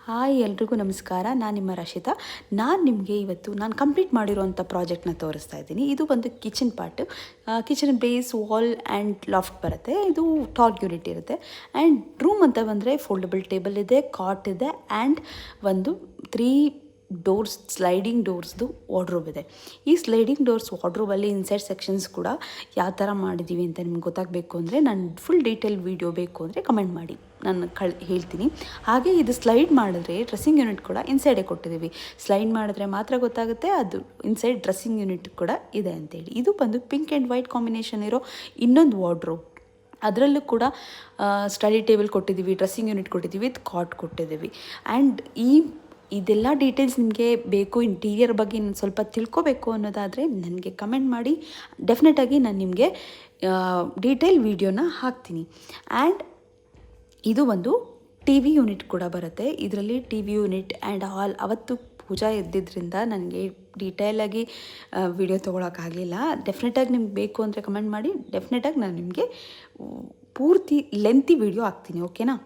Hi ಎಲ್ರಿಗೂ ನಮಸ್ಕಾರ. ನಾನು ನಿಮ್ಮ ರಕ್ಷಿತಾ. ನಾನು ನಿಮಗೆ ಇವತ್ತು ನಾನು ಕಂಪ್ಲೀಟ್ ಮಾಡಿರೋವಂಥ ಪ್ರಾಜೆಕ್ಟ್ನ ತೋರಿಸ್ತಾ ಇದ್ದೀನಿ. ಇದು ಒಂದು kitchen part, kitchen base, wall and loft ಬರುತ್ತೆ. ಇದು ಟಾಲ್ ಯೂನಿಟ್ ಇರುತ್ತೆ. ಆ್ಯಂಡ್ ರೂಮ್ ಅಂತ ಬಂದರೆ ಫೋಲ್ಡಬಲ್ ಟೇಬಲ್ ಇದೆ, ಕಾಟ್ ಇದೆ ಆ್ಯಂಡ್ ಒಂದು 3 ಡೋರ್ಸ್, ಸ್ಲೈಡಿಂಗ್ ಡೋರ್ಸ್ದು ವಾರ್ಡ್ರೋಬ್ ಇದೆ. ಈ ಸ್ಲೈಡಿಂಗ್ ಡೋರ್ಸ್ ವಾರ್ಡ್ರೋಬಲ್ಲಿ ಇನ್ಸೈಡ್ ಸೆಕ್ಷನ್ಸ್ ಕೂಡ ಯಾವ ಥರ ಮಾಡಿದ್ದೀವಿ ಅಂತ ನಿಮ್ಗೆ ಗೊತ್ತಾಗಬೇಕು ಅಂದರೆ, ನಾನು ಫುಲ್ ಡೀಟೇಲ್ ವೀಡಿಯೋ ಬೇಕು ಅಂದರೆ ಕಮೆಂಟ್ ಮಾಡಿ, ನಾನು ಹೇಳ್ತೀನಿ. ಹಾಗೆ ಇದು ಸ್ಲೈಡ್ ಮಾಡಿದ್ರೆ ಡ್ರೆಸ್ಸಿಂಗ್ ಯೂನಿಟ್ ಕೂಡ ಇನ್ಸೈಡೇ ಕೊಟ್ಟಿದ್ದೀವಿ. ಸ್ಲೈಡ್ ಮಾಡಿದ್ರೆ ಮಾತ್ರ ಗೊತ್ತಾಗುತ್ತೆ ಅದು ಇನ್ಸೈಡ್ ಡ್ರೆಸ್ಸಿಂಗ್ ಯೂನಿಟ್ ಕೂಡ ಇದೆ ಅಂತೇಳಿ. ಇದು ಬಂದು ಪಿಂಕ್ ಆ್ಯಂಡ್ ವೈಟ್ ಕಾಂಬಿನೇಷನ್ ಇರೋ ಇನ್ನೊಂದು ವಾರ್ಡ್ರೋಬ್. ಅದರಲ್ಲೂ ಕೂಡ ಸ್ಟಡಿ ಟೇಬಲ್ ಕೊಟ್ಟಿದ್ದೀವಿ, ಡ್ರೆಸ್ಸಿಂಗ್ ಯೂನಿಟ್ ಕೊಟ್ಟಿದ್ದೀವಿ, ವಿತ್ ಕಾಟ್ ಕೊಟ್ಟಿದ್ದೀವಿ. ಆ್ಯಂಡ್ ಇದೆಲ್ಲ ಡೀಟೇಲ್ಸ್ ನಿಮಗೆ ಬೇಕು, ಇಂಟೀರಿಯರ್ ಬಗ್ಗೆ ಇನ್ನೊಂದು ಸ್ವಲ್ಪ ತಿಳ್ಕೊಬೇಕು ಅನ್ನೋದಾದರೆ ನನಗೆ ಕಮೆಂಟ್ ಮಾಡಿ. ಡೆಫಿನೆಟಾಗಿ ನಾನು ನಿಮಗೆ ಡೀಟೇಲ್ ವೀಡಿಯೋನ ಹಾಕ್ತೀನಿ. ಆ್ಯಂಡ್ ಇದು ಒಂದು ಟಿ ವಿ ಯೂನಿಟ್ ಕೂಡ ಬರುತ್ತೆ. ಇದರಲ್ಲಿ ಟಿ ವಿ ಯೂನಿಟ್ ಆ್ಯಂಡ್ ಹಾಲ್ ಅವತ್ತು ಪೂಜಾ ಇದ್ದಿದ್ದರಿಂದ ನನಗೆ ಡೀಟೇಲಾಗಿ ವಿಡಿಯೋ ತೊಗೊಳಕ್ಕಾಗಲಿಲ್ಲ. ಡೆಫಿನೆಟಾಗಿ ನಿಮ್ಗೆ ಬೇಕು ಅಂದರೆ ಕಮೆಂಟ್ ಮಾಡಿ. ಡೆಫಿನೆಟಾಗಿ ನಾನು ನಿಮಗೆ ಪೂರ್ತಿ ಲೆಂತಿ ವಿಡಿಯೋ ಹಾಕ್ತೀನಿ, ಓಕೆನಾ?